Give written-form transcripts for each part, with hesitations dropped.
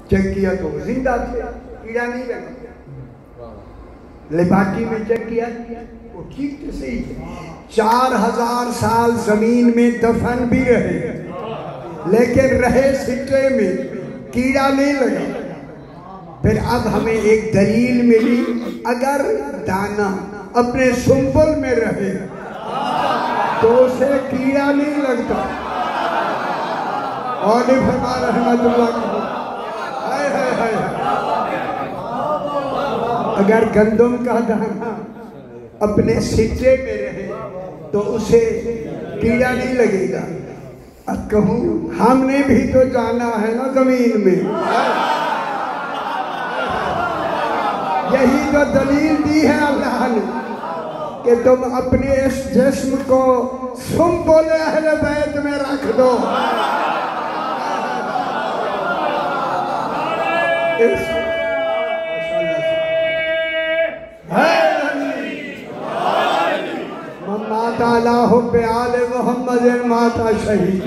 Check کیا تو زندہ تھے، کیڑا نہیں لگا۔ لیبارٹری میں چیک کیا وہ ٹھیک تھے، صحیح تھے۔ 4000 سال زمین میں دفن بھی رہے لیکن رہے سٹے میں، کیڑا نہیں لگا۔ پھر اب ہمیں ایک دلیل ملی، اگر دانا اپنے سنبل میں رہے تو اسے کیڑا نہیں لگتا۔ اور فرما رحمت اللہ کی اگر گندم کا دانا اپنے سٹے میں رہے تو اسے کیڑا نہیں لگے گا۔ اب کہوں ہم نے بھی تو جانا ہے نا زمین میں، یہی تو دلیل دی ہے اللہ نے کہ تم اپنے اس جسم کو سنبل اہل بیت میں رکھ دو۔ ماتا لا حب آل محمد ماتا شہید۔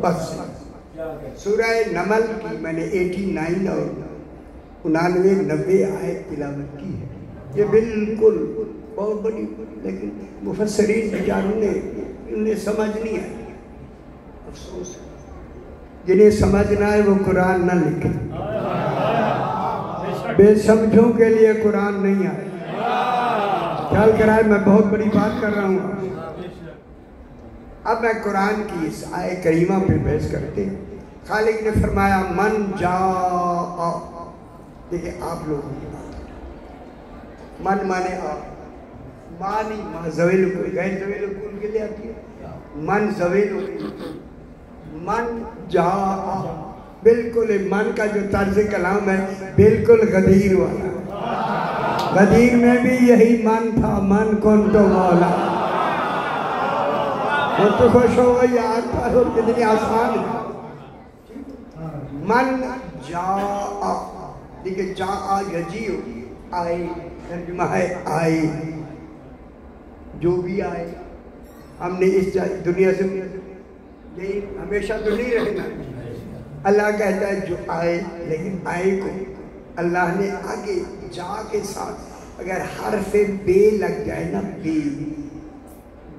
بس سورہ نمل کی میں نے 89 اور 99 90 آیت تلاوت کی ہے۔ یہ بالکل بہت بڑی، لیکن مفسرین بیچاروں نے انہیں سمجھ نہیں آئی۔ افسوس ہے، جنہیں سمجھنا ہے وہ قرآن نہ لکھے۔ بے سمجھوں کے لیے قرآن نہیں آئے۔ خیال کرائے میں بہت بڑی بات کر رہا ہوں۔ اب میں قرآن کی اس آیت کریمہ پہ بحث کرتے ہیں۔ خالق نے فرمایا من جاء، دیکھیں آپ لوگوں کی بات، من مانے آپ، مانی ما زویل کو غیر زویل کو ان کے لئے آتی ہے، من زویل من جاء، بالکل من کا جو طرز کلام ہے بالکل غدیر والا ہے۔ غدیر میں بھی یہی من تھا، من کنتو مولا۔ وہ تو خوش ہو گئی یاد تھا اور کتنی آسان ہے۔ من جاء، دیکھیں جاء یجیو، آئے، ترجمہ ہے آئے، جو بھی آئے۔ ہم نے اس دنیا سے یہی ہمیشہ تو نہیں رہنا۔ اللہ کہتا ہے جو آئے، لیکن آئے کو اللہ نے آگے جا کے ساتھ اگر حرف بے لگ جائے نا، بے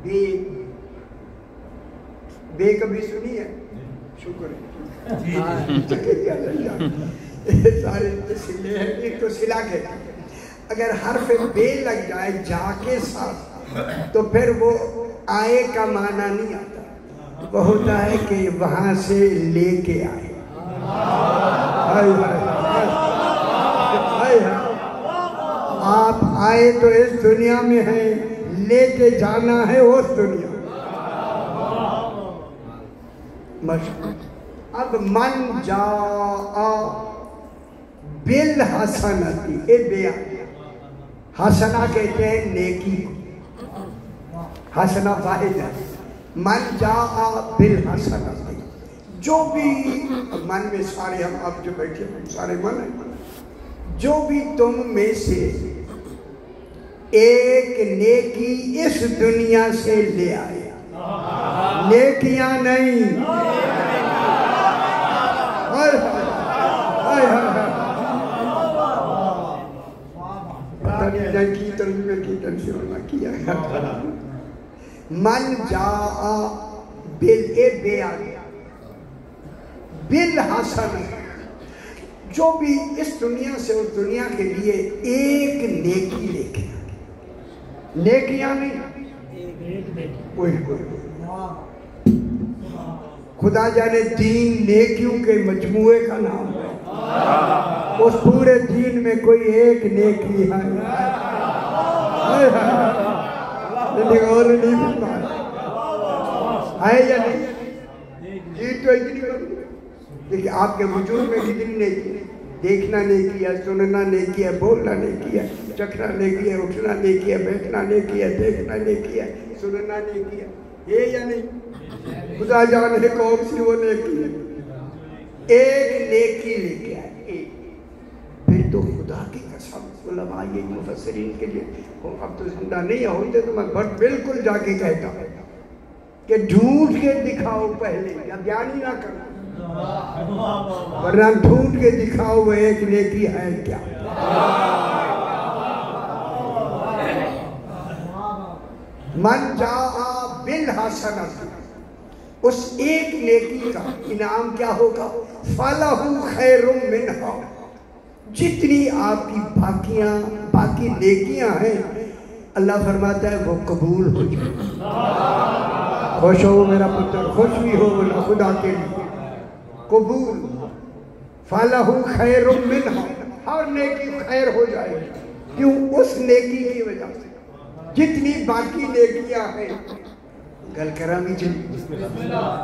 بے بے کبھی سنی ہے؟ شکر ہے سارے سلے ہیں، ایک تو سلا کے اگر حرف بے لگ جائے جا کے ساتھ تو پھر وہ آئے کا معنی نہیں آتا، وہ ہوتا ہے کہ وہاں سے لے کے آئے۔ آپ آئے تو اس دنیا میں ہیں، لے کے جانا ہے اس دنیا۔ اب من جاء بالحسنتی، اے بیا حسنہ کہتے ہیں نیکی کو، حسنہ واحد ہے۔ من جاء بالحسنتی، جو بھی من میں سارے ہم آپ جو بیٹھے ہیں سارے من ہیں، جو بھی تم میں سے ایک نیکی اس دنیا سے لے آئے، نیکیاں نہیں، کی ترجمہ کی ترجمہ کیا من جاء بالحسن، جو بھی اس دنیا سے اس دنیا کے لیے ایک نیکی لے کے، نیکیاں نہیں، خدا جانے دین نیکیوں کے مجموعے کا نام ہے، اس پورے دین میں کوئی ایک نیکی ہے یا نہیں؟ جی تو اتنی دیکھیں آپ کے وجود میں کتنی نیکی ہے، دیکھنا نیکی ہے، سننا نیکی ہے، بولنا نیکی ہے، چکھنا نیکی ہے، اٹھنا نیکی ہے، بیٹھنا نیکی ہے، دیکھنا نیکی ہے، سننا نیکی ہے، یہ یا نہیں؟ خدا جانے کون سی وہ نیکی ہے، ایک نیکی لے کے آئے، ایک، پھر تو خدا کی قسم علماء یہ مفسرین کے لیے اب تو زندہ نہیں ہوتے تو میں بالکل جا کے کہتا ہوں کہ ڈھونڈ کے دکھاؤ پہلے، یا بیان ہی نہ کرو، ورنہ ڈھونڈ کے دکھاؤ وہ ایک نیکی ہے کیا۔ من جاء بالحسنۃ، اس ایک نیکی کا انعام کیا ہوگا؟ فَلَهُ خَيْرٌ مِّنْهَا، جتنی آپ کی باقی نیکیاں ہیں اللہ فرماتا ہے وہ قبول ہو جائے۔ خوش ہو میرا پتر، خوش بھی ہو خدا کے لیے، قبول۔ فَلَهُ خَيْرٌ مِّنْهَا، ہر نیکی خیر ہو جائے گی، کیوں؟ اس نیکی کی وجہ سے جتنی باقی نیکیاں ہیں۔ گل کرامی چلی،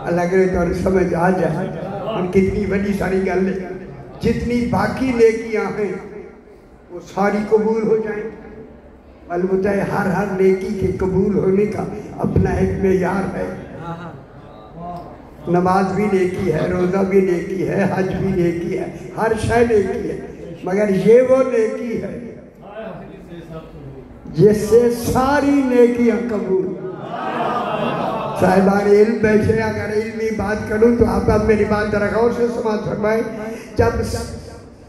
اللہ کرے تو سمجھ آ جائے ہم کتنی بڑی ساری گل ہے۔ جتنی باقی نیکیاں ہیں وہ ساری قبول ہو جائیں۔ معلوم ہوتا ہے ہر نیکی کے قبول ہونے کا اپنا ایک معیار ہے۔ نماز بھی نیکی ہے، روزہ بھی نیکی ہے، حج بھی نیکی ہے، ہر شے نیکی ہے، مگر یہ وہ نیکی ہے جس سے ساری نیکیاں قبول۔ صاحبان علم بیٹھے، اگر علمی بات کروں تو آپ میری بات ذرا غور سے سماعت فرمائیں۔ جب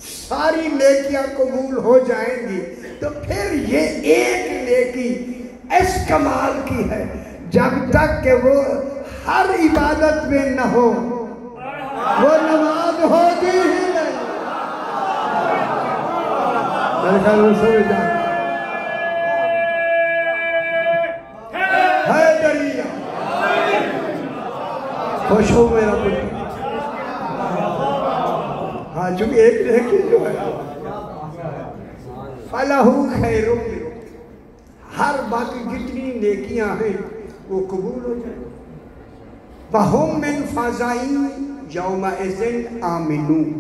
ساری نیکیاں قبول ہو جائیں گی تو پھر یہ ایک نیکی اس کمال کی ہے جب تک کہ وہ ہر عبادت میں نہ ہو وہ نماز ہوگی ہی نہیں۔ میرے خیال میں سمجھ جائیں خوش ہو میرا پتر۔ ہاں چونکہ ایک نیکی جو ہے فَلَهُ خَيْرٌ مِّنْهَا، ہر باقی جتنی نیکیاں ہیں وہ قبول ہو جائیں۔ وَهُمْ مِنْ فَزَعٍ يَوْمَئِذٍ آمِنُونَ،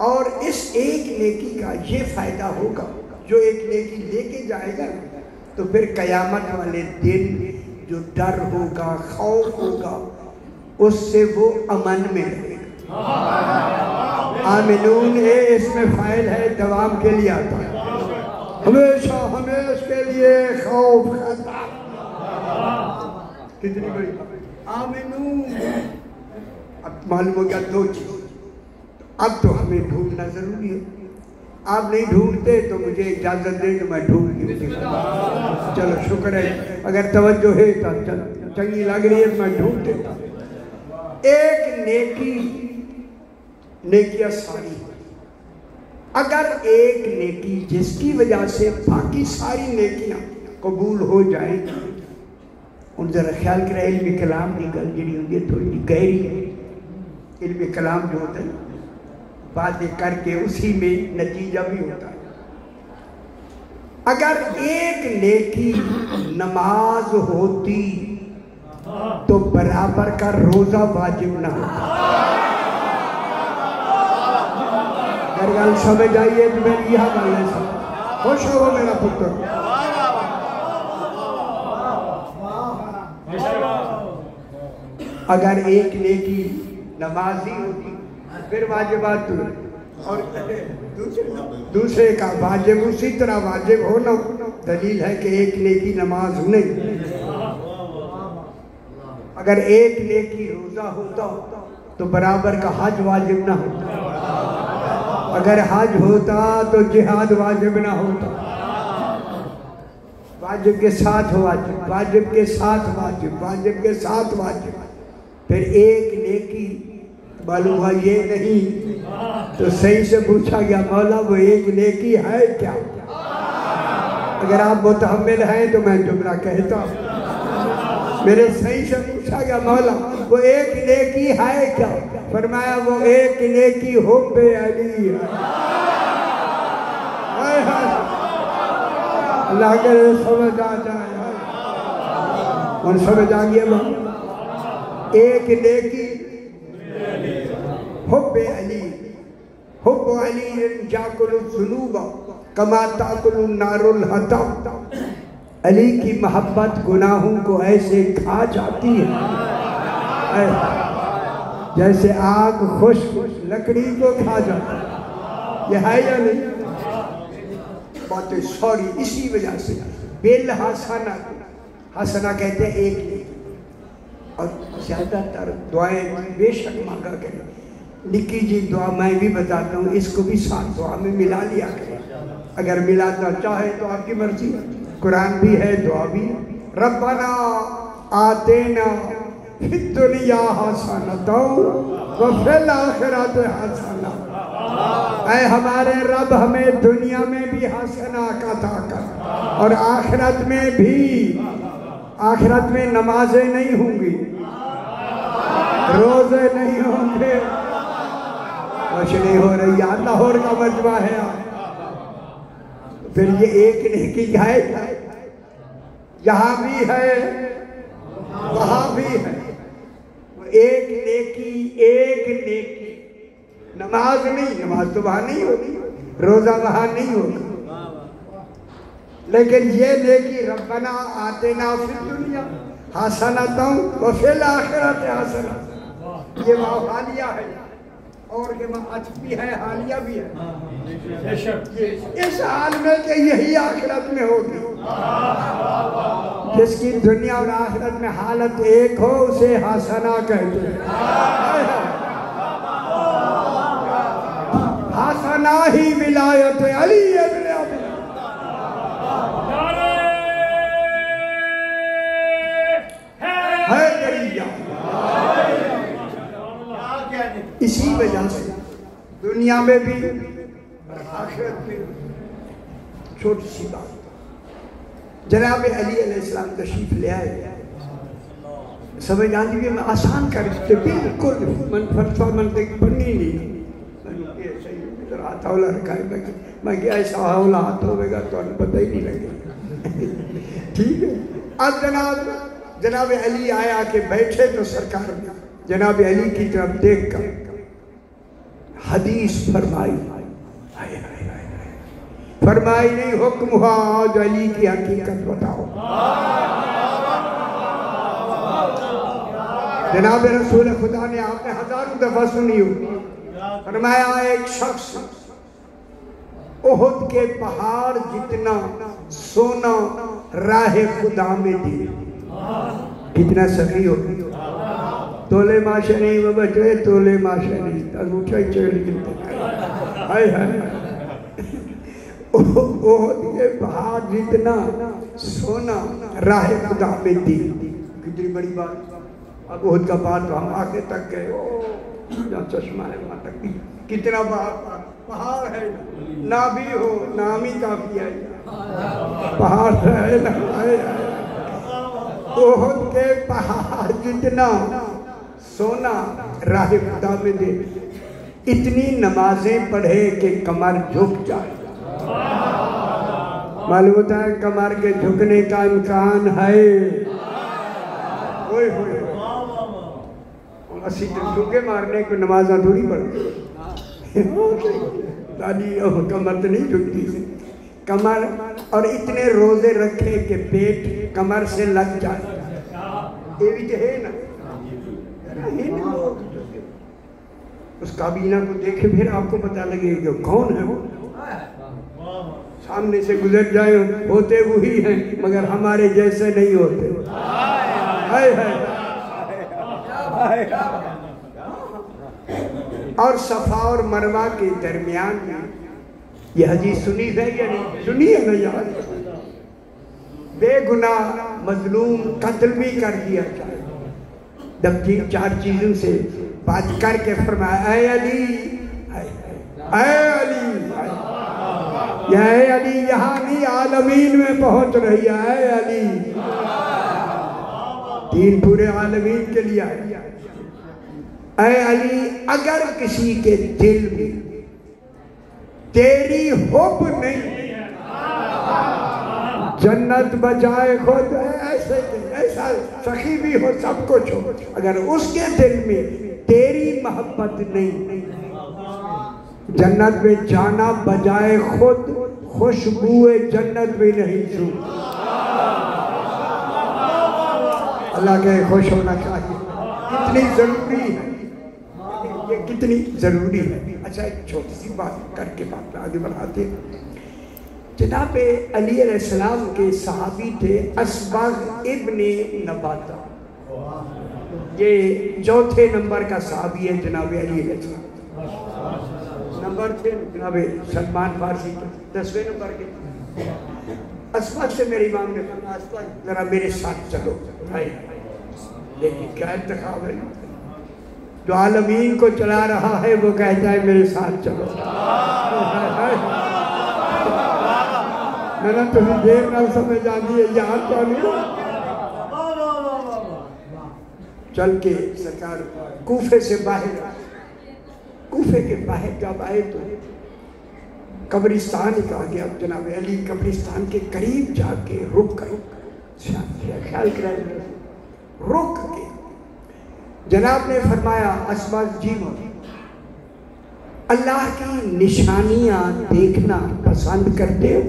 اور اس ایک نیکی کا یہ فائدہ ہوگا، جو ایک نیکی لے کے جائے گا تو پھر قیامت والے دن جو ڈر ہوگا، خوف ہوگا، اس سے وہ امن میں رہے گا۔ آمنون اس میں فائل ہے، دوام کے لیے آتا ہے، ہمیشہ ہمیشہ کے لیے خوف خطر۔ کتنی بڑی آمنون۔ اب معلوم ہو گیا دو چیز، اب تو ہمیں ڈھونڈنا ضروری ہے۔ آپ نہیں ڈھونڈتے تو مجھے اجازت دیں کہ میں ڈھونڈ لوں۔ چلو شکر ہے، اگر توجہ ہے تو چنگی لگ رہی ہے میں ڈھونڈ دیتا ہوں۔ ایک نیکیاں ساری ہے، اگر ایک نیکی جس کی وجہ سے باقی ساری نیکیاں قبول ہو جائیں گی، ان ذرا خیال کرے علم کلام کی گل جڑی ہوتی ہے تھوڑی گہری ہے۔ علم کلام جو ہوتا ہے باتیں کر کے اسی میں نتیجہ بھی ہوتا ہے۔ اگر ایک نیکی نماز ہوتی تو برابر کا روزہ واجب نہ ہوتا۔ اگر گل سمجھ آئیے تو میں یہ گل ہے، خوش ہو میرا پتر۔ اگر ایک نیکی نمازی ہوتی پھر واجبات اور دوسرے کا واجب اسی طرح واجب ہونا، دلیل ہے کہ ایک نیکی نماز نہیں۔ اگر ایک نیکی روزہ ہوتا تو برابر کا حج واجب نہ ہوتا، اگر حج ہوتا تو جہاد واجب نہ ہوتا۔ واجب کے ساتھ واجب، واجب کے ساتھ واجب، واجب کے ساتھ واجب۔ پھر ایک نیکی معلوم ہوا یہ نہیں تو صحیح سے پوچھا گیا مولا وہ ایک نیکی ہے کیا؟ اگر آپ متحمل ہیں تو میں جملہ کہتا ہوں، میرے صحیح سے پوچھا گیا مولا وہ ایک نیکی ہے کیا؟ فرمایا وہ ایک نیکی حب علی ہے۔ اللہ کے سمجھ آ جائے، اور سمجھ آ گیا ایک نیکی حب علی، حب علی یاکل الذنوب کما تاکل النار الحطب۔ علی کی محبت گناہوں کو ایسے کھا جاتی ہے جیسے آگ خشک لکڑی کو کھا جاتی ہے۔ یہ ہے یا نہیں؟ باتیں سوری اسی وجہ سے بالحسنہ، حسنہ کہتے ہیں ایک نیکی، اور زیادہ تر دعائیں بے شک مانگا کریں. نکی جی دعا میں بھی بتاتا ہوں، اس کو بھی ساتھ دعا میں ملا لیا کریں. اگر ملانا چاہے تو آپ کی مرضی. قرآن بھی ہے، دعا بھی ہے. ربنا آتینا فی الدنیا حسنۃ وفی الآخرۃ حسنۃ. اے ہمارے رب ہمیں دنیا میں بھی حسنات عطا کر اور آخرت میں بھی. آخرت میں نمازیں نہیں ہوں گی، روزے نہیں ہوں گے. روشنی ہو رہی ہے، لاہور کا مجمع ہے. پھر یہ ایک نیکی ہے، یہاں بھی ہے وہاں بھی ہے. ایک نیکی. نماز نہیں، نماز تو وہاں نہیں ہوگی، روزہ وہاں نہیں ہوگا، لیکن یہ نیکی ربنا آتنا فی الدنیا حسنۃ وفی الآخرۃ حسنۃ. یہ وہاں حالیہ ہے اور یہ وہاں عطف بھی ہے، حالیہ بھی ہے. اس حال میں کہ یہی آخرت میں ہوگی. جس کی دنیا اور آخرت میں حالت ایک ہو اسے حسنہ کہتے ہیں. حسنہ ہی ولایت علی ابن ابی. اسی وجہ سے دنیا میں بھی آخرت میں. چھوٹی سی بات، جناب علی علیہ السلام تشریف لے آئے. سمجھ آ جائے میں آسان کر کے بالکل فلسفہ منطق پڑھنی نہیں. ہاتھ ہولا رکھا ہے میں کہ ایسا ہولا ہاتھ ہوئے گا تو انہیں پتہ ہی نہیں لگے. ٹھیک ہے. اب جناب علی آیا کہ بیٹھے تو سرکار نے جناب علی کی طرف دیکھ کر حدیث فرمائی. فرمائی نہیں، حکم ہوا آج علی کی حقیقت بتاؤ. جناب رسول خدا نے آپ نے ہزاروں دفعہ سنی ہو. فرمایا ایک شخص احد کے پہاڑ جتنا سونا راہ خدا میں دی. کتنا سخی ہو، تولے ماشا نہیں وہ بچے، تولے ماشا نہیں انگوٹھا ہی چڑھ گلتے. ہائے ہائے. احد کے پہاڑ جتنا سونا راہ خدا میں دی. کتنی بڑی بات. اب احد کا پہاڑ تو ہم آگے تک گئے، جہاں چشمہ ہے وہاں تک بھی کتنا پہاڑ ہے. نہ بھی ہو نام ہی کافی ہے. پہاڑ ہے نا. احد کے پہاڑ جتنا سونا راہ خدا میں دے. اتنی نمازیں پڑھے کہ کمر جھک جائے. معلوم ہوتا ہے کمر کے جھکنے کا امکان ہے. ہوئے ہوئے اسی جھکے مارنے کو نمازاں تھوڑی پڑھتے. کمر تو نہیں جھکتی. کمر اور اتنے روزے رکھے کہ پیٹ کمر سے لگ جائے. یہ بھی تو ہے نا. اس کابینہ کو دیکھے پھر آپ کو پتہ لگے کہ کون ہے وہ. سامنے سے گزر جائے ہوتے وہی ہیں مگر ہمارے جیسے نہیں ہوتے. ہائے ہائے. اور صفا اور مروہ کے درمیان میں یہ حدیث سنی ہے یا نہیں سنی ہے نا یار. بے گناہ مظلوم قتل بھی کر دیا جائے. جب چار چیزوں سے بات کر کے فرمایا اے علی اے علی. یا اے علی یہاں نہیں عالمین میں پہنچ رہی ہے. اے علی تین پورے عالمین کے لیے آئے. اے علی اگر کسی کے دل میں تیری حب نہیں، جنت بجائے خود ایسا سخی بھی ہو سب کچھ ہو، اگر اس کے دل میں تیری محبت نہیں، جنت میں جانا بجائے خود خوشبوئے جنت بھی نہیں چھو. اللہ کے خوش ہونا چاہیے. کتنی ضروری ہے یہ، کتنی ضروری ہے. اچھا ایک چھوٹی سی بات کر کے بات آگے بڑھاتے ہیں. جناب علی علیہ السلام کے صحابی تھے اسبغ ابن نباتہ. یہ چوتھے نمبر کا صحابی ہے جناب علی علیہ السلام. نمبر تھے جناب سلمان فارسی 10ویں نمبر کے. اسود سے میرے امام نے فرمایا اسود ذرا میرے ساتھ چلو. لیکن کیا انتخاب ہے، جو عالمین کو چلا رہا ہے وہ کہتا ہے میرے ساتھ چلو. میں نے تمہیں دیر نہ سمجھ آتی ہے یہاں چلو. چل کے سرکار کوفے سے باہر، کوفے کے باہر جب آئے تو قبرستان کہا گیا. جناب علی قبرستان کے قریب جا کے رک کر خیال کرائے رک کے جناب نے فرمایا اسود جی اللہ کی نشانیاں دیکھنا پسند کرتے ہو؟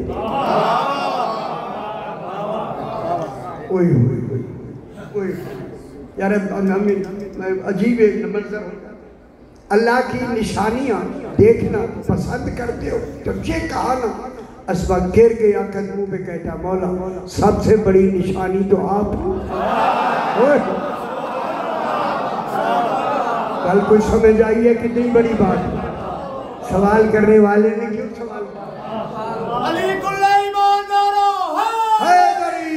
یار عجیب منظر ہوتا. اللہ کی نشانیاں دیکھنا پسند کرتے ہو؟ جب یہ کہا نا اسود گر گیا قدموں پہ کہتا مولا سب سے بڑی نشانی تو آپ ہیں. کل کچھ سمجھ آئی ہے کتنی بڑی بات. سوال کرنے والے نے کیوں سوال کیا؟ علی کل ایمان دارو حیدری.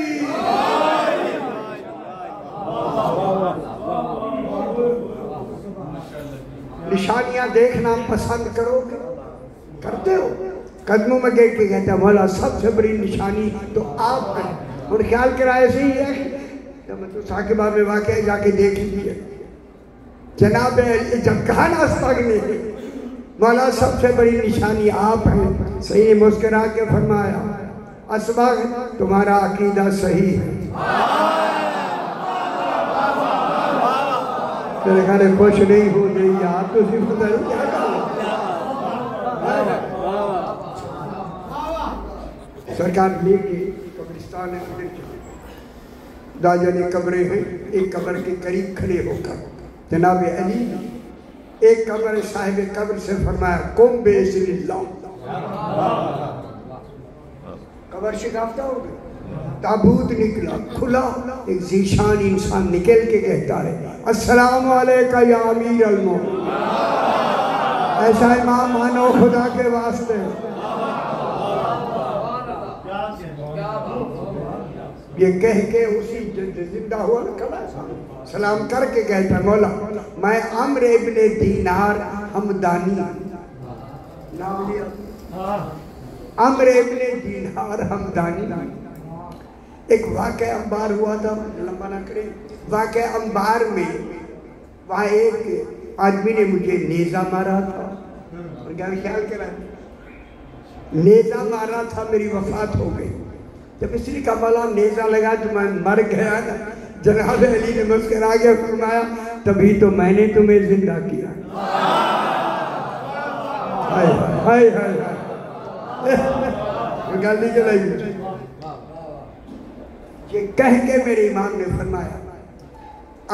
نشانیاں دیکھنا پسند کرو گے؟ کرتے ہو؟ قدموں میں گئے کہ کہتا مولا سب سے بڑی نشانی تو آپ ہیں. اور خیال کرائے سے ہی ہے جب میں تو ثاقبہ میں واقعہ جا کے دیکھ لیجیے. جناب جب کہا نا اسود نے مولا سب سے بڑی نشانی آپ ہیں، صحیح مسکرا کے فرمایا اسود تمہارا عقیدہ صحیح ہے. میرے گھر خوش نہیں ہو گئی یار تو اسی بدل کیا سرکار لے کے قبرستان ہے ادھر چلے. داجن قبریں ہیں، ایک قبر کے قریب کھڑے ہو کر جناب علی ایک قبر صاحب قبر سے فرمایا قم بإذن اللہ. قبر شکافتہ ہو گئی. تابوت نکلا کھلا. ایک ذیشان انسان نکل کے کہتا ہے السلام علیکہ یا امیر المومنین. ایسا امام مانو خدا کے واسطے. یہ کہہ کے اسی زندہ ہوا کھڑا سلام کر کے کہتا مولا میں عمر ابن دینار ہمدانی نام لیا. عمر ابن دینار ہمدانی. ایک واقعہ انبار ہوا تھا لمبا نہ کریں. واقعہ انبار میں وہاں ایک آدمی نے مجھے نیزہ مارا تھا. اور کیا خیال کرا نیزہ مارا تھا میری وفات ہو گئی. جب اس لیے کہا مولا نیزہ لگا تو میں مر گیا نا. جناب علی نے مسکرا کے فرمایا تبھی تو میں نے تمہیں زندہ کیا. ہائے ہائے ہائے ہائے گالی چلائی. یہ کہہ کے میرے امام نے فرمایا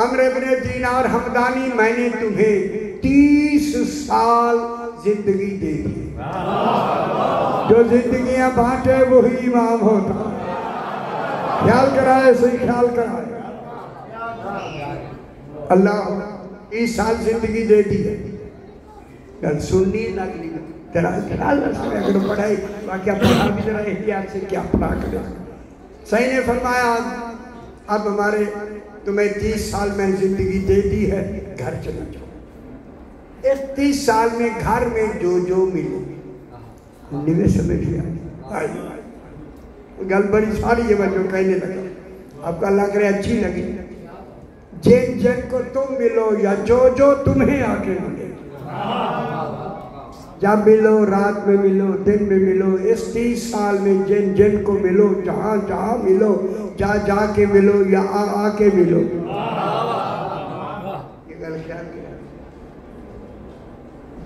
عمر ابن دینار ہمدانی میں نے تمہیں 30 سال زندگی دے دی. جو زندگیاں بانٹے وہی امام ہوتا. خیال کرائے صحیح خیال کرائے. اللہ 30 سال زندگی دے دی ہے. گل سننی نگلی تیرا خیال رکھتے اگر پڑھائی واقعہ پڑھا بھی ذرا احتیاط سے کیا پڑھا کرے. صحیح نے فرمایا اب ہمارے تمہیں 30 سال میں زندگی دے دی ہے گھر چلے جاؤ. اس 30 سال میں گھر میں جو جو ملے نوے سمجھ لیا. گل بڑی ساری ہے میں جو کہنے لگا آپ کو اللہ کرے اچھی لگی. جن جن کو تم ملو یا جو جو تمہیں آ کے ملے جب ملو رات میں ملو دن میں ملو اس 30 سال میں جن جن کو ملو جہاں جہاں ملو جا جا کے ملو یا آ کے ملو. یہ گل خیال کیا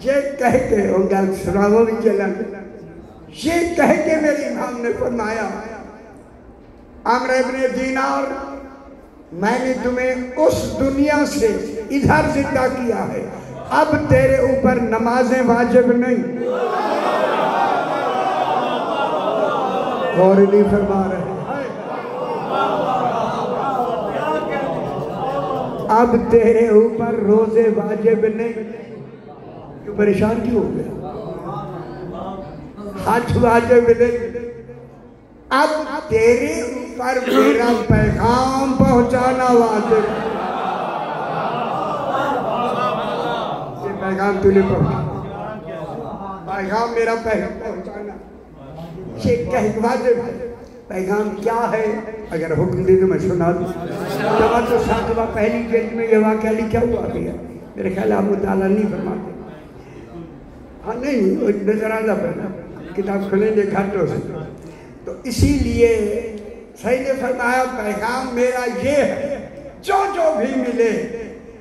یہ کہہ کے وہ گل سناو بھی چلا. یہ کہہ کے میرے امام نے فرمایا عمر ابن دینار میں نے تمہیں اس دنیا سے ادھر زندہ کیا ہے. اب تیرے اوپر نمازیں واجب نہیں. غور نہیں فرما رہے. اب تیرے اوپر روزے واجب نہیں. کیوں پریشان کیوں ہو گیا؟ حج واجب نہیں. اب تیرے اوپر میرا پیغام پہنچانا واجب. یہ پیغام تو نہیں پہنچانا، پیغام میرا پیغام پہنچانا یہ کہ واجب ہے. پیغام کیا ہے؟ اگر حکم دے تو میں سنا دوں. جب تو ساتواں پہلی جلد میں یہ واقعہ لکھا ہوا گیا، میرے خیال آپ مطالعہ نہیں فرماتے. ہاں نہیں نظر آتا پہنا کتاب کھلیں گے گھنٹوں سے. تو اسی لیے صحیح نے فرمایا پیغام میرا یہ ہے، جو بھی ملے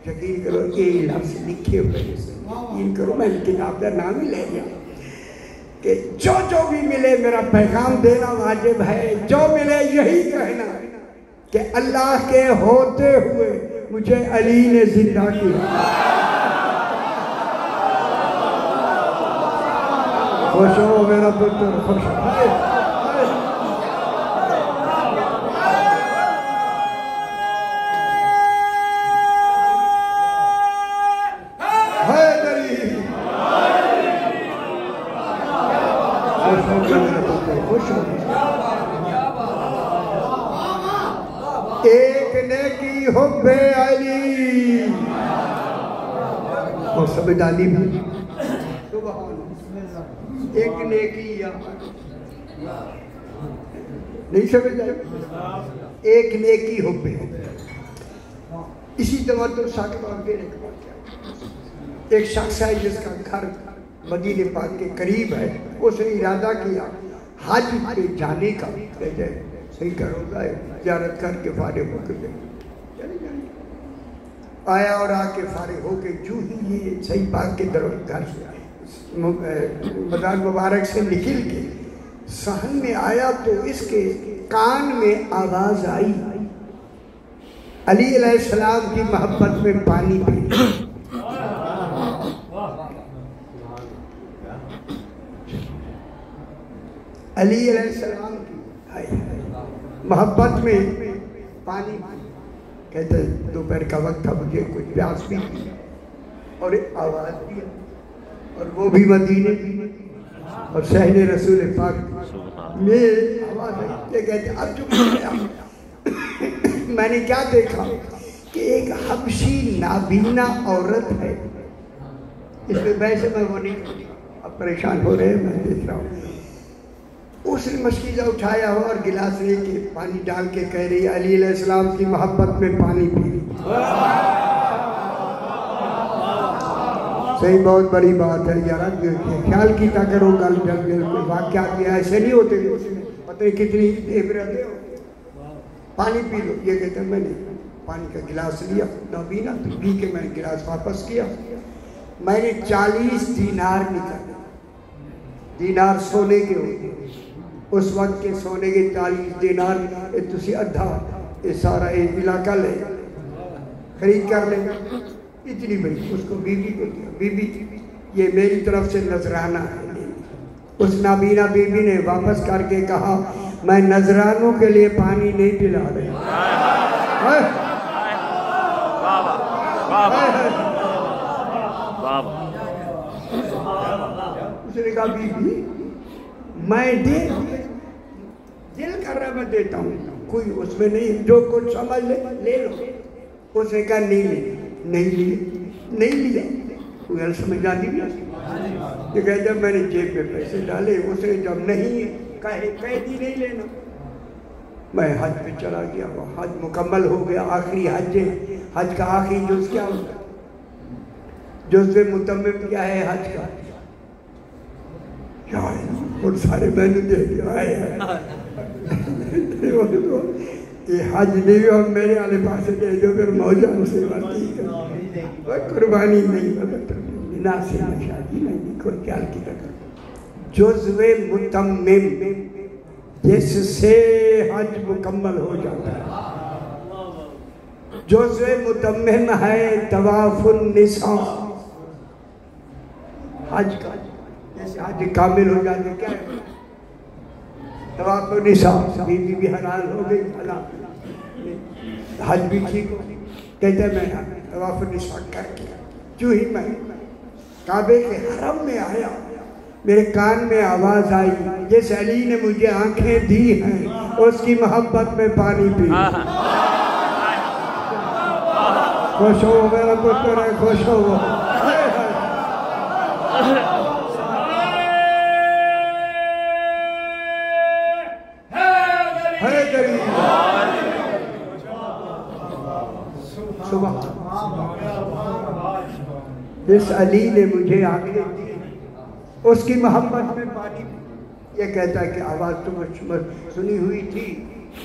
یقین کرو یہ لفظ لکھے ہوئے یقین کرو، میں کتاب کا نام ہی لے گیا کہ جو بھی ملے میرا پیغام دینا واجب ہے. جو ملے یہی کہنا کہ اللہ کے ہوتے ہوئے مجھے علی نے زندہ کیا. خوش ہو میرا پتر، خوش ہو. ایک نیکی حب علی اور سمجھدانی بھی ایک نیکی یا نہیں سمجھ آئے. ایک نیکی حب ہے. اسی طرح تو ایک شخص ہے جس کا گھر مدینہ پاک کے قریب ہے. اس نے ارادہ کیا حج پہ جانے کا، صحیح کرو گا زیارت کر کے فارغ ہو کے آیا اور آ کے فارغ ہو کے جو ہی یہ صحیح پاک کے در گھر مزار مبارک سے نکل کے صحن میں آیا تو اس کے کان میں آواز آئی علی علیہ السلام کی محبت میں پانی پی. علی علیہ السلام کی محبت میں پانی کہتے ہیں دوپہر کا وقت تھا، مجھے کچھ پیاس بھی اور ایک آواز بھی اور وہ بھی مدینے اور شہر رسول پاک میں آواز ہے. کہتے ہیں اب جو میں نے کیا دیکھا کہ ایک حبشی نابینا عورت ہے. اس میں ویسے میں وہ نہیں اب پریشان ہو رہے ہیں، میں دیکھ رہا ہوں. اس نے مشکیزہ اٹھایا ہوا اور گلاس لے کے پانی ڈال کے کہہ رہی علی علیہ السلام کی محبت میں پانی پی. صحیح بہت بڑی بات ہے یار. خیال کیتا کرو گل جب کوئی واقعات میں ایسے نہیں ہوتے پتہ کتنی عبرت ہے. پانی پی لو. یہ کہتے ہیں میں نے پانی کا گلاس لیا نابینا پی کے میں نے گلاس واپس کیا. میں نے 40 دینار نکالے. دینار سونے کے ہوتے اس وقت کے سونے کے 40 دینار تسی ادھا یہ سارا ایک علاقہ لے خرید کر لیں اتنی بڑی. اس کو بی بی کو دیا. بی بی یہ میری طرف سے نذرانہ ہے. اس نابینا بی بی نے واپس کر کے کہا میں نذرانوں کے لیے پانی نہیں پلا رہی. اس نے کہا بی بی میں دل کر رہا میں دیتا ہوں کوئی اس میں نہیں جو کچھ سمجھ لے لو. اس نے کہا نہیں لیا. کوئی حل سمجھ آتی نہیں. یہ کہا جب میں نے جیب میں پیسے ڈالے اس نے جب نہیں کہہ دی نہیں لینا. میں حج پہ چلا گیا. وہ حج مکمل ہو گیا. آخری حج ہے. حج کا آخری جز کیا ہوتا ہے؟ جز متمم کیا ہے حج کا؟ اور سارے میں نے دے دیا یہ حج نہیں اور میرے والے پاس دے دو پھر موجہ سے قربانی نہیں ناصر شادی نہیں کوئی خیال کی طرح جزو متمم جس سے حج مکمل ہو جاتا ہے. جزو متمم ہے طواف النساء. حج کا جیسے حج کامل ہو جاتے کیا ہے طواف النساء. بیوی بھی حلال ہو گئی حج بھی ٹھیک ہو. کہتے میں طواف النساء کر کے جو ہی میں کعبے کے حرم میں آیا میرے کان میں آواز آئی جس علی نے مجھے آنکھیں دی ہیں اس کی محبت میں پانی پی خوش ہو میرا پتر ہے خوش ہو جس علی نے مجھے آنکھیں دی اس کی محبت میں پانی یہ کہتا ہے کہ آواز تو سنی ہوئی تھی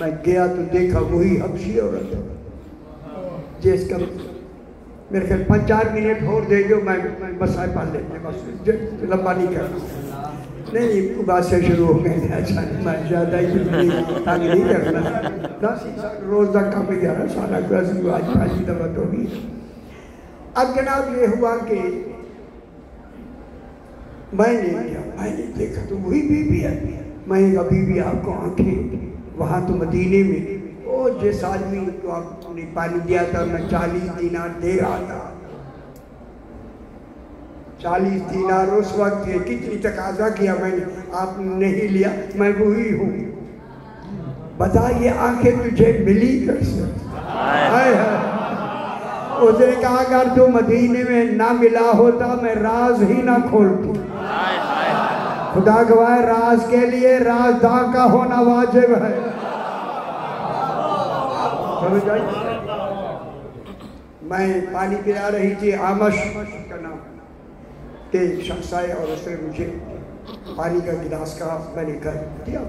میں گیا تو دیکھا وہی حبشی عورت جس کا میرے خیال 5-4 منٹ اور دے جو میں مسائل پال لیتے بس لمبا نہیں کرنا نہیں بات سے شروع ہو گئے اچھا میں زیادہ ہی تانگ نہیں کرنا روز تک کام 11 سالہ آج پہلی دفعہ تو ہوئی اب جناب یہ ہوا کہ میں نے دیکھا تو وہی بی بی ہے میں نے کہا بی بی آپ کو آنکھیں وہاں تو مدینے میں وہ جس آدمی کو آپ نے پانی دیا تھا میں 40 دینار دے رہا تھا 40 دینار اس وقت کتنی تقاضا کیا میں نے آپ نے نہیں لیا میں وہی ہوں بتا یہ آنکھیں تجھے ملی کیسے اس نے کہا اگر تو مدینے میں نہ ملا ہوتا میں راز ہی نہ کھولتی خدا گواہ راز کے لیے رازداں کا ہونا واجب ہے سمجھ آئی میں پانی پلا رہی تھی آمش کا نام کہ شخص آئے اور اس نے مجھے پانی کا گلاس کہا میں نے کر دیا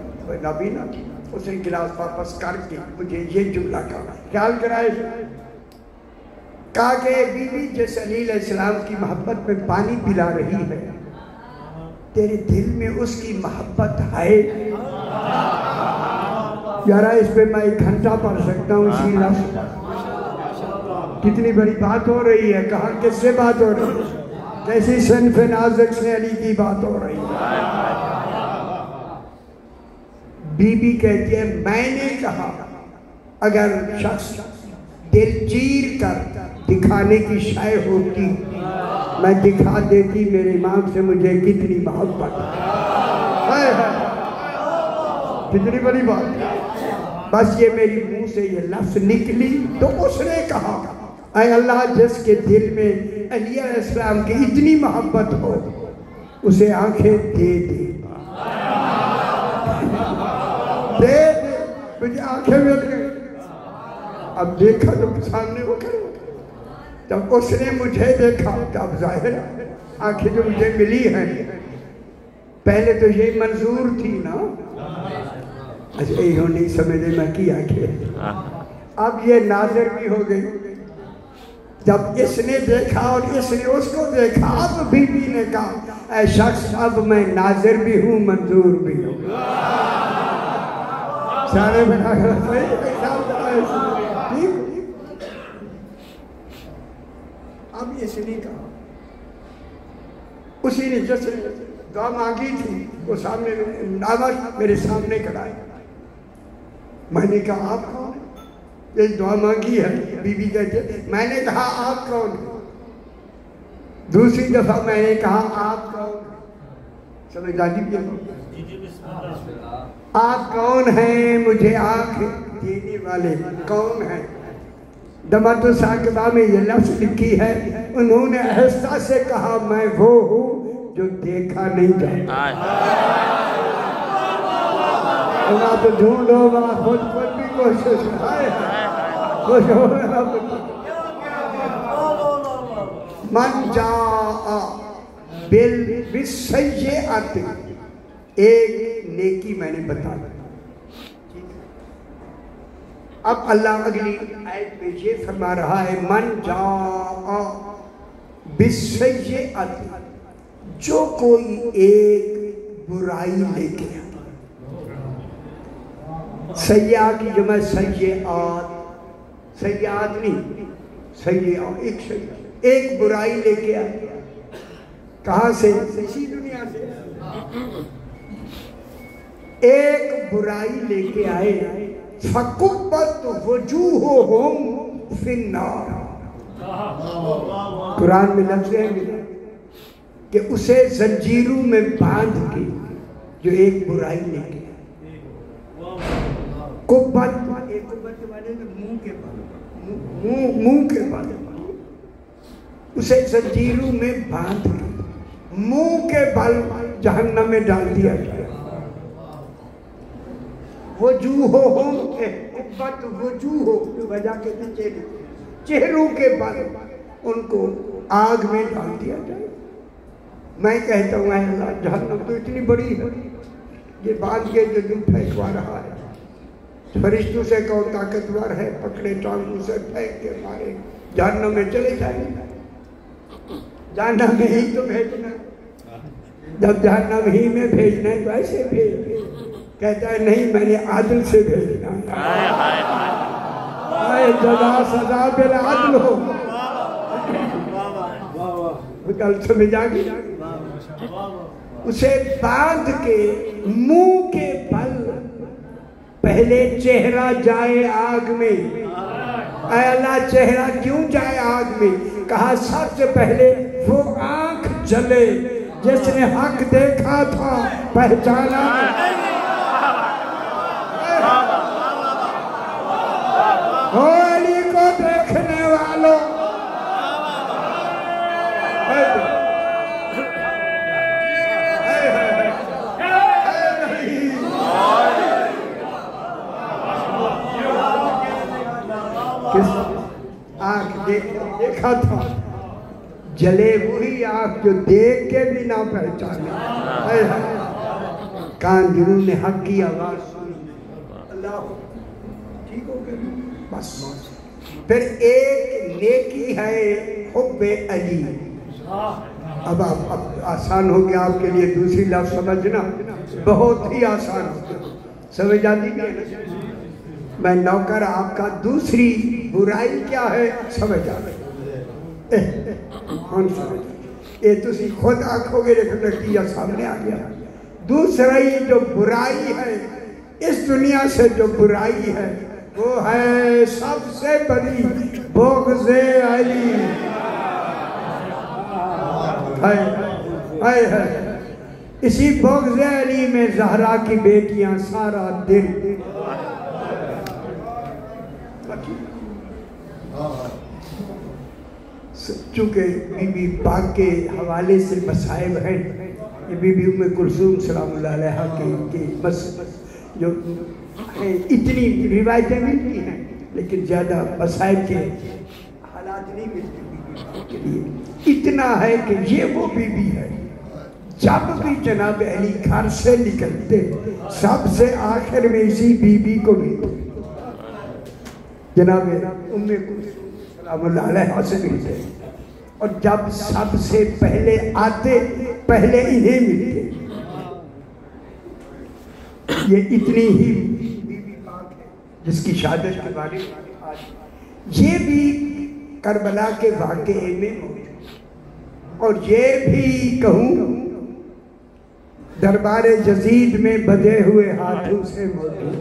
نابینا کی اس نے گلاس واپس کر کے مجھے یہ جملہ کہا خیال کرائے کہا کہ بی بی جس علی علیہ السلام کی محبت میں پانی پلا رہی ہے تیرے دل میں اس کی محبت ہے یارا اس پہ میں 1 گھنٹہ پڑھ سکتا ہوں اسی لفظ کتنی بڑی بات ہو رہی ہے کہاں کس سے بات ہو رہی ہے کیسی صنف نازک سے علی کی بات ہو رہی ہے بی بی کہتی ہے میں نے کہا اگر شخص دل چیر کر دکھانے کی شے ہوتی میں دکھا دیتی میرے امام سے مجھے کتنی محبت کتنی بڑی بات بس یہ میری منہ سے یہ لفظ نکلی تو اس نے کہا اے اللہ جس کے دل میں علی علیہ السلام کی اتنی محبت ہو اسے آنکھیں دے دے مجھے آنکھیں مل گئی اب دیکھا تو سامنے وہ کرے جب اس نے مجھے دیکھا تب ظاہر آنکھیں جو مجھے ملی ہیں پہلے تو یہ منظور تھی نا اچھا یہ نہیں سمجھے میں کی آنکھیں اب یہ ناظر بھی ہو گئی جب اس نے دیکھا اور اس نے اس کو دیکھا اب بی بی نے کہا اے شخص اب میں ناظر بھی ہوں منظور بھی ہوں سارے بنا کر اب اس نے کہا اسی نے جس نے دعا مانگی تھی وہ سامنے نامش میرے سامنے کھڑائے میں نے کہا آپ کون ہیں یہ دعا مانگی ہے بی بی کہتے میں نے کہا آپ کون ہیں دوسری دفعہ میں نے کہا آپ کون ہیں سمجھ دادی بھی آپ کون ہیں مجھے آنکھ دینے والے کون ہیں دمت الساقبہ میں یہ لفظ لکھی ہے انہوں نے احسا سے کہا میں وہ ہوں جو دیکھا نہیں جاتا اللہ تو ڈھونڈو وہاں خود بھی کوشش خوش ہو من جاء بالسیئۃ ایک نیکی میں نے بتا دی اب اللہ اگلی آیت میں یہ فرما رہا ہے من جاء بالسیئۃ جو کوئی ایک برائی لے کے سیئہ کی جمع سیئات سیئات نہیں سیئہ ایک برائی لے کے آئے کہاں سے اسی دنیا سے ایک برائی لے کے آئے فَقُبَّتْ وَجُوهُهُمْ فِي النَّارِ قرآن میں لفظ ہے کہ اسے زنجیروں میں باندھ کے جو ایک برائی لے کے قبت والے منہ کے بل اسے زنجیروں میں باندھ کے منہ کے بل جہنم میں ڈال دیا جائے. وجوہہم قبت وجوہ وجہ کہتے ہیں چہروں کے بل ان کو آگ میں ڈال دیا جائے. میں کہتا ہوں اے اللہ جہنم تو اتنی بڑی ہے یہ باندھ کے جو دل پھینکوا رہا ہے فرشتوں سے کون طاقتور ہے پکڑے ٹانگوں سے پھینک کے مارے جہنم میں چلے جائیں. جہنم میں ہی تو بھیجنا جب جہنم ہی میں بھیجنا ہے تو ایسے بھیج کہتا ہے نہیں میں نے عادل سے بھیجنا ہے جزا سزا بالعدل ہو. کل سمجھ آ گئی اسے باندھ کے منہ کے بل پہلے چہرہ جائے آگ میں. اے اللہ چہرہ کیوں جائے آگ میں؟ کہا سب سے پہلے وہ آنکھ جلے جس نے حق دیکھا تھا پہچانا. او علی کو دیکھنے والوں آنکھ دیکھا تھا جلے وہی آنکھ جو دیکھ کے بھی نہ پہچانے. کان جنہوں نے حق کی آواز سنی اللہ ٹھیک ہو گئی بس. پھر ایک نیکی ہے حب علی. اب آسان ہو گیا آپ کے لیے دوسری لفظ سمجھنا بہت ہی آسان ہو گیا. سمجھ آتی ہے میں نوکر آپ کا دوسری برائی کیا ہے سمجھ آ گئی کون سمجھ یہ تسی خود آنکھو گے لیکن نتیجہ سامنے آ گیا. دوسری جو برائی ہے اس دنیا سے جو برائی ہے وہ ہے سب سے بڑی بغض علی. اسی بغض علی میں زہرا کی بیٹیاں سارا دن چونکہ بی بی پاک کے حوالے سے مصائب ہیں. یہ بی بی ام کلثوم سلام اللہ علیہ کے بس جو ہیں اتنی روایتیں ملتی ہیں لیکن زیادہ مصائب کے حالات نہیں ملتے بی بی پاک کے لیے. اتنا ہے کہ یہ وہ بی بی ہے جب بھی جناب علی گھر سے نکلتے سب سے آخر میں اسی بی بی کو ملتے جناب ام کلثوم سلام اللہ علیہ سے ملتے اور جب سب سے پہلے آتے پہلے انہیں ملتے. یہ اتنی ہی بی بی پاک ہے جس کی شہادت کے بارے میں آج یہ بھی کربلا کے واقعے میں موجود اور یہ بھی کہوں دربار یزید میں بدے ہوئے ہاتھوں سے موجود.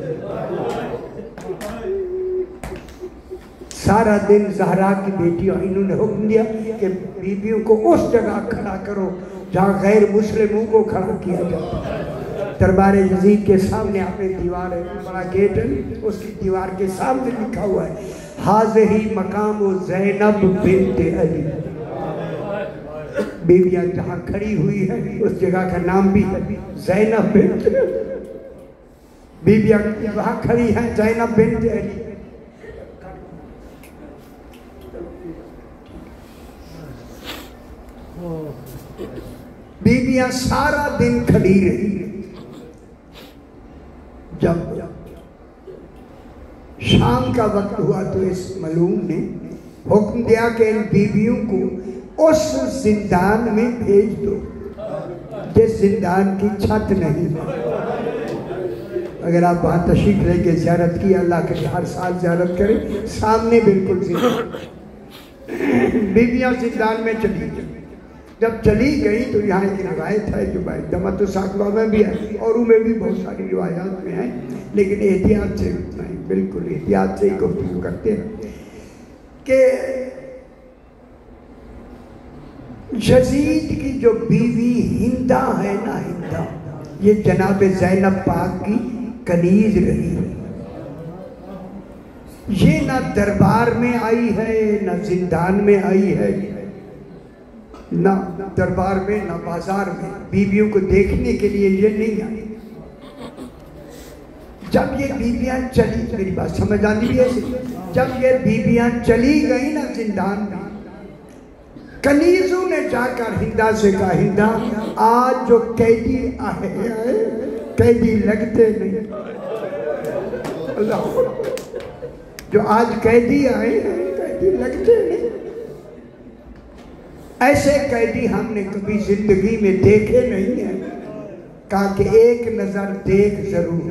سارا دن زہرا کی بیٹیوں انہوں نے حکم دیا کہ بیویوں کو اس جگہ کھڑا کرو جہاں غیر مسلموں کو کھڑا کیا جاتا. دربار یزید کے سامنے آپ نے دیوار ہے بڑا گیٹ ہے اس کی دیوار کے سامنے لکھا ہوا ہے حاضری مقام زینب بنت علی. بیویاں جہاں کھڑی ہوئی ہے اس جگہ کا نام بھی ہے زینب بنت علی. بیویاں وہاں کھڑی ہیں زینب بنت علی. بیویاں سارا دن کھڑی رہی. جب شام کا وقت ہوا تو اس ملعون نے حکم دیا کہ ان بیویوں کو اس زندان میں بھیج دو جس زندان کی چھت نہیں. اگر آپ وہاں تشریف لے کے زیارت کی اللہ کے ہر سال زیارت کریں سامنے بالکل زندان. بیویاں زندان میں چلی گئی. جب چلی گئی تو یہاں ایک روایت ہے جو دمت الساقبہ میں بھی ہے اور میں بھی بہت ساری روایات میں ہیں لیکن احتیاط سے بالکل احتیاط سے ہی گفتگو کرتے ہیں کہ یزید کی جو بیوی ہندہ ہے نا، ہندہ، یہ جناب زینب پاک کی کنیز رہی ہے۔ یہ نہ دربار میں آئی ہے نہ زندان میں آئی ہے، نہ دربار میں نہ بازار میں، بیویوں کو دیکھنے کے لیے یہ نہیں آئی۔ جب یہ بیویاں چلی، میری بات سمجھ آتی ہے، جب یہ بیویاں چلی گئی نا زندان میں، کنیزوں نے جا کر ہندہ سے کہا، ہندہ آج جو قیدی آئے قیدی لگتے نہیں، اللہ، جو آج قیدی آئے ہیں قیدی لگتے نہیں، ایسے قیدی ہم نے کبھی زندگی میں دیکھے نہیں ہیں، کہا کہ ایک نظر دیکھ ضرور۔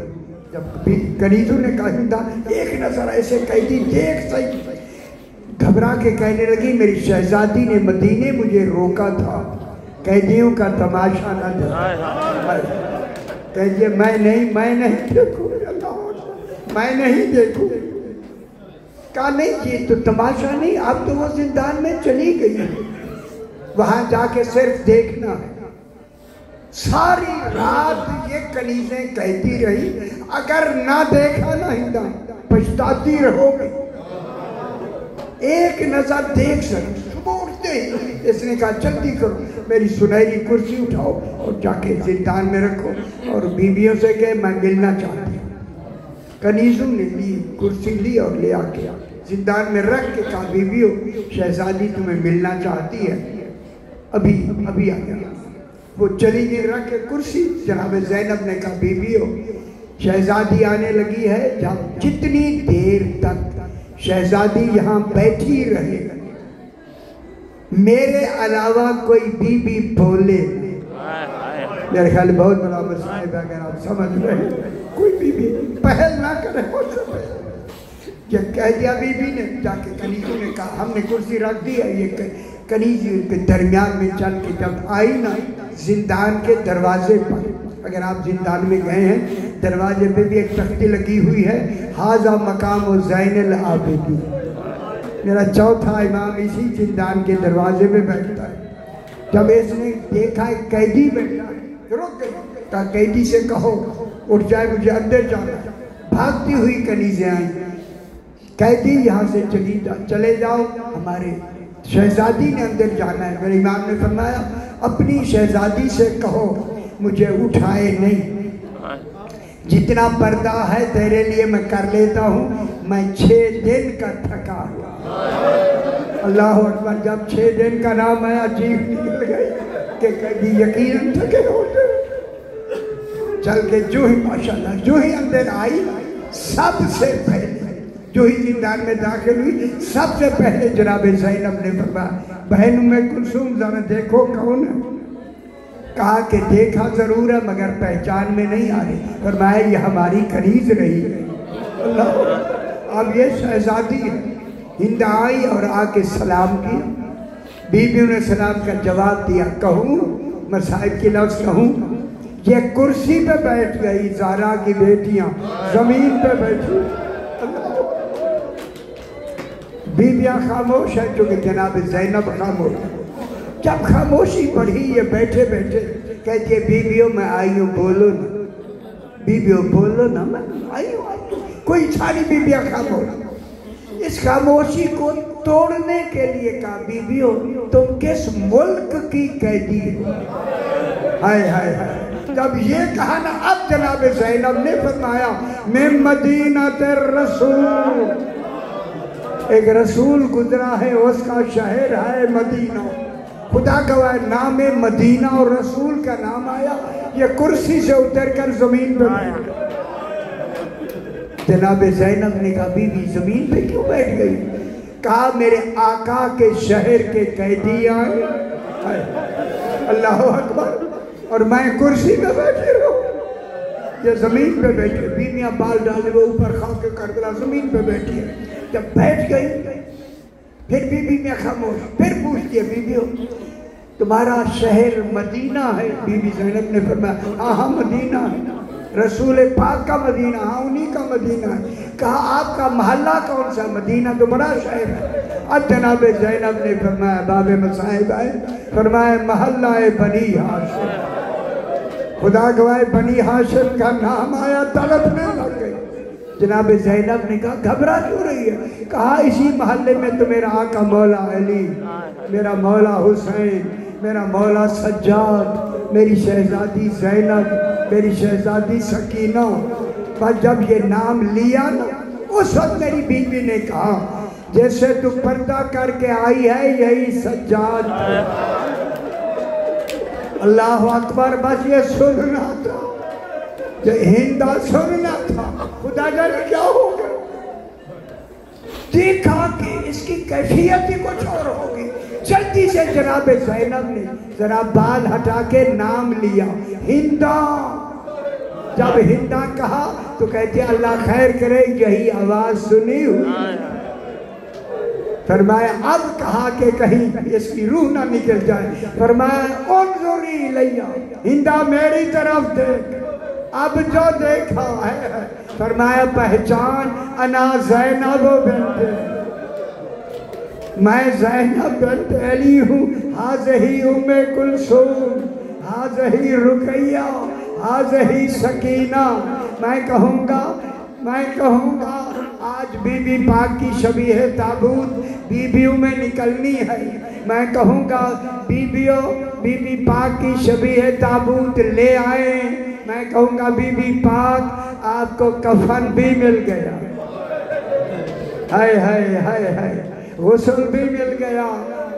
جب کنیزوں نے کہا ہندہ ایک نظر ایسے قیدی دیکھ صحیح، گھبرا کے کہنے لگی میری شہزادی نے مدینے مجھے روکا تھا قیدیوں کا تماشا نہ دیکھا، کہیے میں نہیں دیکھوں، میں نہیں دیکھوں۔ کہا نہیں یہ تو تماشا نہیں، اب تو وہ زندان میں چلی گئی ہے، وہاں جا کے صرف دیکھنا ہے۔ ساری رات یہ کنیزیں کہتی رہی، اگر نہ دیکھا نا ہندہ پچھتاتی رہو گی، ایک نظر دیکھ سکتے۔ صبح اٹھتے ہی اس نے کہا جلدی کرو، میری سنہری کرسی اٹھاؤ اور جا کے زندان میں رکھو، اور بیویوں سے کہ میں ملنا چاہتی ہوں۔ کنیزوں نے لی کرسی لی اور لے آ کے زندان میں رکھ کے کہا بیویوں شہزادی تمہیں ملنا چاہتی ہے، ابھی آ گیا۔ وہ چلی گئی رکھ کے کرسی، جناب زینب نے کہا بیویوں شہزادی آنے لگی ہے، جب جتنی دیر تک شہزادی یہاں بیٹھی رہے میرے علاوہ کوئی بی بی بولے، میرے خیال بہت بڑا مسئلہ ہے اگر آپ سمجھ رہے ہیں، کوئی بی بی پہل نہ کرے، یہ کہہ دیا بی بی نے، جا کے کنیزوں نے کہا ہم نے کرسی رکھ دی ہے، یہ کنیزی ان کے درمیان میں چل کے جب آئی نا زندان کے دروازے پر، اگر آپ زندان میں گئے ہیں دروازے پہ بھی ایک تختی لگی ہوئی ہے، ھذا مقام زین العابدین، میرا چوتھا امام اسی زندان کے دروازے پہ بیٹھتا ہے۔ جب اس نے دیکھا ایک قیدی بیٹھا ہے رک گئی، کہا قیدی سے کہو اٹھ جائے مجھے اندر جانا ہے۔ بھاگتی ہوئی کنیزیں آئیں، قیدی یہاں سے چلے جاؤ، ہمارے شہزادی نے اندر جانا ہے۔ میرے امام نے فرمایا اپنی شہزادی سے کہو مجھے اٹھائے نہیں، جتنا پردہ ہے تیرے لیے میں کر لیتا ہوں، میں 6 دن کا تھکا ہوا۔ اللہ اکبر، جب 6 دن کا نام آیا جیب نکل گئی کہ کبھی یقیناً تھکے ہوتے، چل کے جو ہی ماشاءاللہ جو ہی اندر آئی، سب سے پہلے جو ہی زندان میں داخل ہوئی سب سے پہلے جناب زینب نے فرمایا بہن ام کلثوم ذرا دیکھو کون ہے؟ کہا کہ دیکھا ضرور ہے مگر پہچان میں نہیں آ رہی۔ فرمایا یہ ہماری کنیز رہی ہے۔ اللہ، اب یہ شہزادی ہے۔ ہند آئی اور آ کے سلام کی، بیویوں نے سلام کا جواب دیا۔ کہوں مصائب کی لفظ کہوں، یہ کرسی پہ بیٹھ گئی، زہرا کی بیٹیاں زمین پہ بیٹھی۔ بیویاں خاموش ہے چونکہ جناب زینب خاموش ہے۔ جب خاموشی بڑھی یہ بیٹھے بیٹھے کہتی ہے بیویوں میں آئی ہوں بولو نا، بیویوں بولو نا، میں آئی ہوں۔ کوئی ساری بیویاں خاموش، اس خاموشی کو توڑنے کے لیے کہا بیویوں تم کس ملک کی قیدی ہو؟ ہائے ہائے ہائے، جب یہ کہا نا اب جناب زینب نے فرمایا میں مدینہ الرسول، ایک رسول گزرا ہے اس کا شہر ہے مدینہ، خدا گواہ نام مدینہ اور رسول کا نام آیا، یہ کرسی سے اتر کر زمین پہ بیٹھ۔ جناب زینب نے کہا بی بی زمین پہ کیوں بیٹھ گئی؟ کہا میرے آقا کے شہر کے قیدی آئے، اللہ اکبر، اور میں کرسی پہ بیٹھے رہوں، یہ زمین پہ بیٹھے۔ بیویاں بال ڈالے وہ اوپر خاک کربلا زمین پہ بیٹھی ہے۔ جب بیٹھ گئی پھر بی میں خاموش، پھر پوچھتی ہے بیویوں تمہارا شہر مدینہ ہے؟ بی بی زینب نے فرمایا ہاں مدینہ ہے، رسول پاک کا مدینہ، ہاں انہی کا مدینہ ہے۔ کہا آپ کا محلہ کون سا؟ مدینہ تو بڑا شہر ہے۔ اب جناب زینب نے فرمایا باب مصائب آئے، فرمایا محلہ بنی ہاشم، خدا گواہ بنی ہاشم کا نام آیا تڑپنے لگ گئی۔ جناب زینب نے کہا گھبرا کیوں رہی ہے؟ کہا اسی محلے میں تو میرا آقا مولا علی، میرا مولا حسین، میرا مولا سجاد، میری شہزادی زینب، میری شہزادی سکینہ، پر جب یہ نام لیا نا اس وقت میری بیوی نے کہا جیسے تو پردہ کر کے آئی ہے یہی سجاد ہے۔ اللہ اکبر، بس یہ سننا تھا، یہ ہندہ سننا تھا، خدا جانے کیا ہو گیا۔ دیکھا کہ اس کی کیفیت ہی کچھ اور ہوگی، جلدی سے جناب زینب نے ذرا بال ہٹا کے نام لیا ہندہ۔ جب ہندہ کہا تو کہتے اللہ خیر کرے، یہی آواز سنی ہوئی۔ فرمایا اب کہا کہ کہیں اس کی روح نہ نکل جائے، فرمایا انظری الیہ، ہندہ میری طرف دیکھ۔ اب جو دیکھا ہے فرمایا پہچان، انا زینب بنت، میں زینب بنت علی ہوں، ہذہی ام کلثوم، ہذہی رقیہ، ہذہی سکینہ۔ میں کہوں گا آج بی بی پاک کی شبیہ تابوت بیویوں میں نکلنی ہے، میں کہوں گا بی بی پاک کی شبیہ تابوت لے آئیں، میں کہوں گا بی بی پاک آپ کو کفن بھی مل گیا، ہائے ہائے ہائے ہائے، غسل بھی مل گیا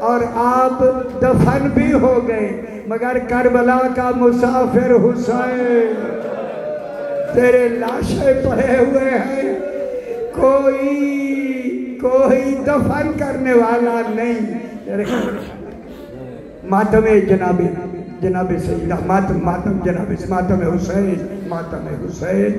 اور آپ دفن بھی ہو گئے، مگر کربلا کا مسافر حسین تیرے لاشیں پڑے ہوئے ہیں، کوئی دفن کرنے والا نہیں۔ ماتم جناب سیدہ، ماتم جناب، ماتم حسین، ماتم حسین۔